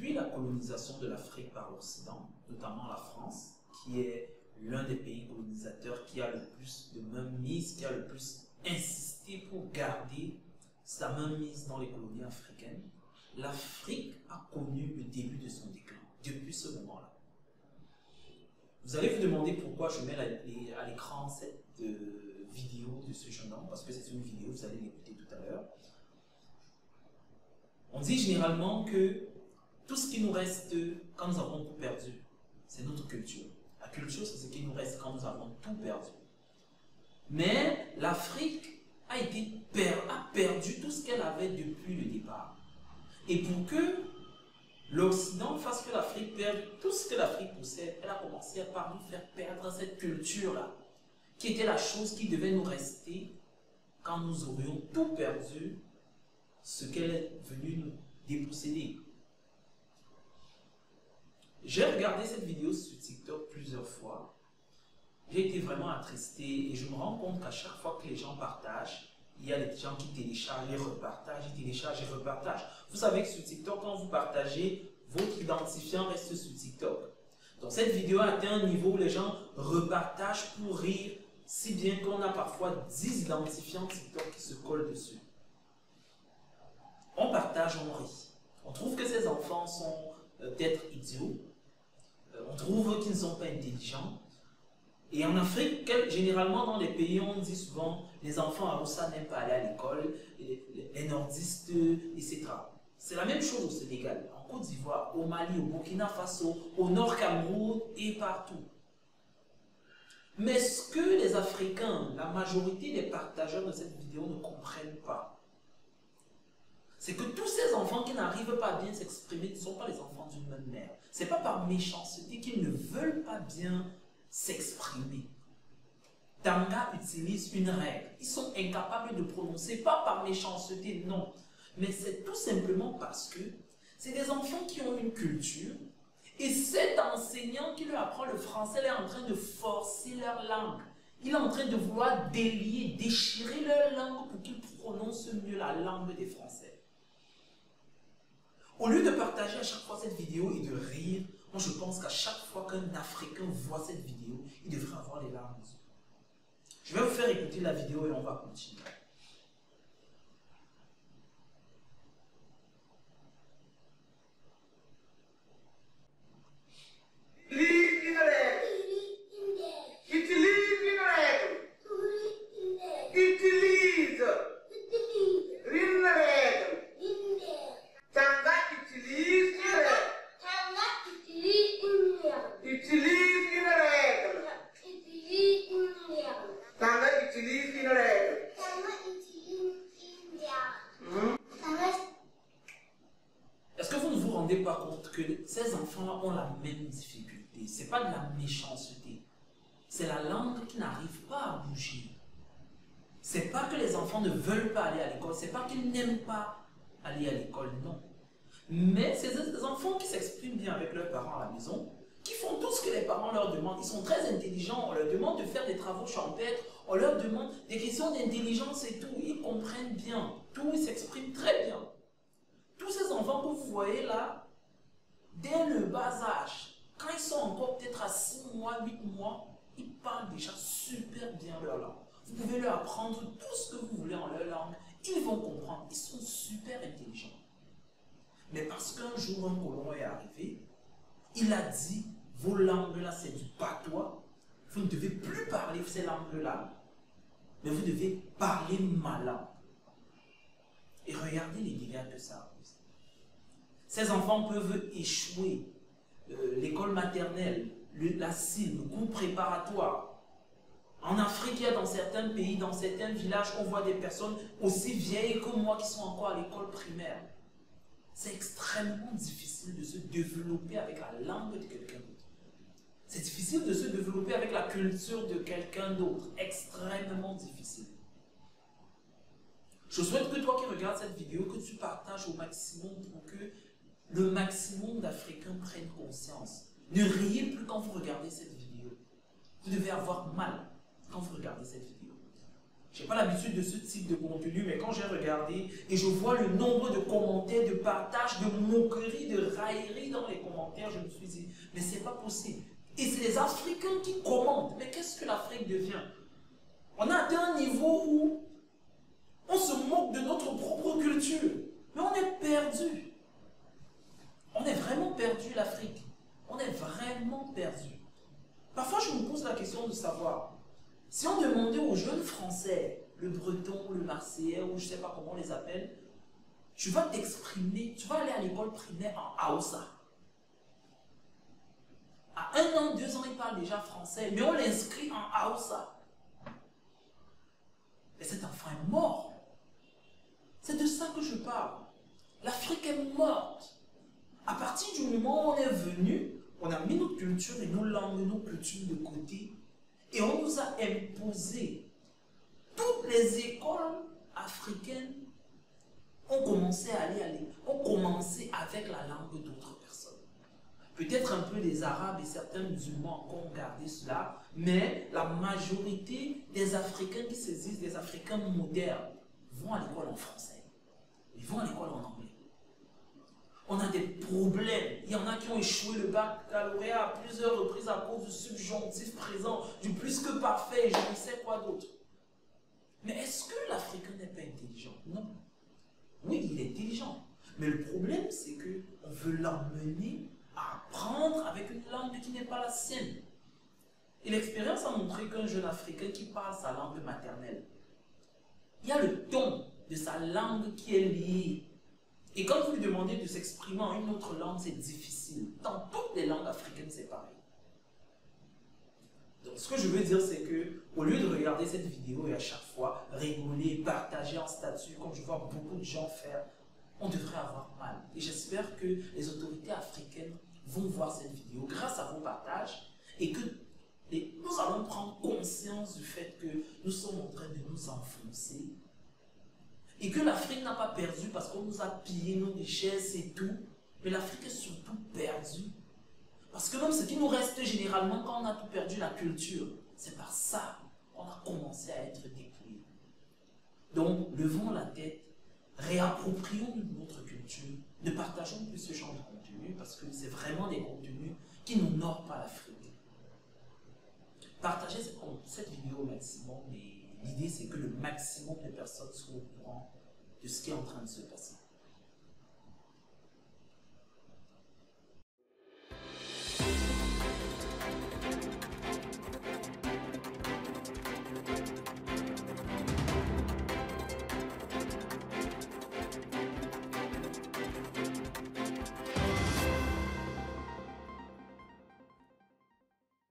depuis la colonisation de l'Afrique par l'Occident, notamment la France, qui est l'un des pays colonisateurs qui a le plus de mainmise, qui a le plus insisté pour garder sa mainmise dans les colonies africaines, l'Afrique a connu le début de son déclin, depuis ce moment-là. Vous allez vous demander pourquoi je mets à l'écran cette vidéo de ce jeune homme, parce que c'est une vidéo, vous allez l'écouter tout à l'heure. On dit généralement que tout ce qui nous reste quand nous avons tout perdu, c'est notre culture. La culture, c'est ce qui nous reste quand nous avons tout perdu. Mais l'Afrique a perdu tout ce qu'elle avait depuis le départ. Et pour que l'Occident fasse que l'Afrique perde tout ce que l'Afrique possède, elle a commencé par nous faire perdre cette culture-là, qui était la chose qui devait nous rester quand nous aurions tout perdu, ce qu'elle est venue nous déposséder. J'ai regardé cette vidéo sur TikTok plusieurs fois. J'ai été vraiment attristé et je me rends compte qu'à chaque fois que les gens partagent, il y a des gens qui téléchargent et repartagent, ils téléchargent et repartagent. Vous savez que sur TikTok, quand vous partagez, votre identifiant reste sur TikTok. Donc cette vidéo a atteint un niveau où les gens repartagent pour rire, si bien qu'on a parfois 10 identifiants TikTok qui se collent dessus. On partage, on rit. On trouve que ces enfants sont peut-être idiots. On trouve qu'ils ne sont pas intelligents. Et en Afrique, généralement dans les pays, on dit souvent les enfants à Roussa n'aiment pas aller à l'école, les nordistes, etc. C'est la même chose au Sénégal, en Côte d'Ivoire, au Mali, au Burkina Faso, au Nord Cameroun et partout. Mais ce que les Africains, la majorité des partageurs de cette vidéo ne comprennent pas, c'est que tous ces enfants qui n'arrivent pas à bien s'exprimer ne sont pas les enfants d'une même mère. Ce n'est pas par méchanceté qu'ils ne veulent pas bien s'exprimer. Tanga utilise une règle. Ils sont incapables de prononcer, pas par méchanceté, non. Mais c'est tout simplement parce que c'est des enfants qui ont une culture et cet enseignant qui leur apprend le français est en train de forcer leur langue. Il est en train de vouloir délier, déchirer leur langue pour qu'ils prononcent mieux la langue des Français. Au lieu de partager à chaque fois cette vidéo et de rire, moi je pense qu'à chaque fois qu'un Africain voit cette vidéo, il devrait avoir les larmes aux yeux. Je vais vous faire écouter la vidéo et on va continuer. Est-ce que vous ne vous rendez pas compte que ces enfants-là ont la même difficulté? Ce n'est pas de la méchanceté. C'est la langue qui n'arrive pas à bouger. Ce n'est pas que les enfants ne veulent pas aller à l'école. Ce n'est pas qu'ils n'aiment pas aller à l'école, non. Mais c'est des enfants qui s'expriment bien avec leurs parents à la maison, qui font tout ce que les parents leur demandent. Ils sont très intelligents. On leur demande de faire des travaux champêtres. On leur demande des questions d'intelligence et tout. Ils comprennent bien. Tout, ils s'expriment très bien. Tous ces enfants que vous voyez là, dès le bas âge, quand ils sont encore peut-être à 6 mois, 8 mois, ils parlent déjà super bien leur langue. Vous pouvez leur apprendre tout ce que vous voulez en leur langue. Ils vont comprendre. Ils sont super intelligents. Mais parce qu'un jour, un colon est arrivé, il a dit, vos langues-là, c'est du patois. Vous ne devez plus parler ces langues-là, mais vous devez parler ma langue. Et regardez les dégâts que ça a causé. Ces enfants peuvent échouer. L'école maternelle, la CIL, le cours préparatoire. En Afrique, il y a dans certains pays, dans certains villages, on voit des personnes aussi vieilles que moi qui sont encore à l'école primaire. C'est extrêmement difficile de se développer avec la langue de quelqu'un d'autre. C'est difficile de se développer avec la culture de quelqu'un d'autre. Extrêmement difficile. Je souhaite que toi qui regardes cette vidéo, que tu partages au maximum pour que le maximum d'Africains prennent conscience. Ne riez plus quand vous regardez cette vidéo. Vous devez avoir mal quand vous regardez cette vidéo. Je n'ai pas l'habitude de ce type de contenu, mais quand j'ai regardé et je vois le nombre de commentaires, de partages, de moqueries, de railleries dans les commentaires, je me suis dit, mais c'est pas possible. Et c'est les Africains qui commentent. Mais qu'est-ce que l'Afrique devient? On a atteint un niveau où on se moque de notre propre culture. Mais on est perdu. On est vraiment perdu, l'Afrique. On est vraiment perdu. Parfois, je me pose la question de savoir, si on demandait aux jeunes Français, le breton, le marseillais, ou je ne sais pas comment on les appelle, tu vas t'exprimer, tu vas aller à l'école primaire en Haoussa. À 1 an, 2 ans, il parle déjà français, mais on l'inscrit en Haoussa. Et cet enfant est mort. C'est de ça que je parle. L'Afrique est morte. À partir du moment où on est venu, on a mis notre culture et nos langues, nos cultures de côté, et on nous a imposé. Toutes les écoles africaines ont commencé à aller, ont commencé avec la langue d'autres personnes. Peut-être un peu les Arabes et certains musulmans ont gardé cela, mais la majorité des Africains qui se disent des Africains modernes vont à l'école en français. Ils vont à l'école en anglais. On a des problèmes. Il y en a qui ont échoué le baccalauréat à plusieurs reprises à cause du subjonctif présent, du plus que parfait et je ne sais quoi d'autre. Mais est-ce que l'Africain n'est pas intelligent? Non. Oui, il est intelligent. Mais le problème, c'est qu'on veut l'emmener à apprendre avec une langue qui n'est pas la sienne. Et l'expérience a montré qu'un jeune Africain qui parle sa langue maternelle, il y a le ton de sa langue qui est lié. Et quand vous lui demandez de s'exprimer en une autre langue, c'est difficile. Dans toutes les langues africaines, c'est pareil. Donc, ce que je veux dire, c'est que au lieu de regarder cette vidéo et à chaque fois rigoler, partager en statut, comme je vois beaucoup de gens faire, on devrait avoir mal. Et j'espère que les autorités africaines vont voir cette vidéo grâce à vos partages et que nous allons prendre conscience du fait que nous sommes en train de nous enfoncer et que l'Afrique n'a pas perdu parce qu'on nous a pillé nos richesses et tout, mais l'Afrique est surtout perdue. Parce que même ce qui nous reste généralement quand on a tout perdu, la culture, c'est par ça qu'on a commencé à être dépouillé. Donc, levons la tête, réapproprions notre culture, ne partageons plus ce genre de contenu parce que c'est vraiment des contenus qui n'honorent pas l'Afrique. Partagez cette vidéo au maximum, mais l'idée c'est que le maximum de personnes soient au courant de ce qui est en train de se passer.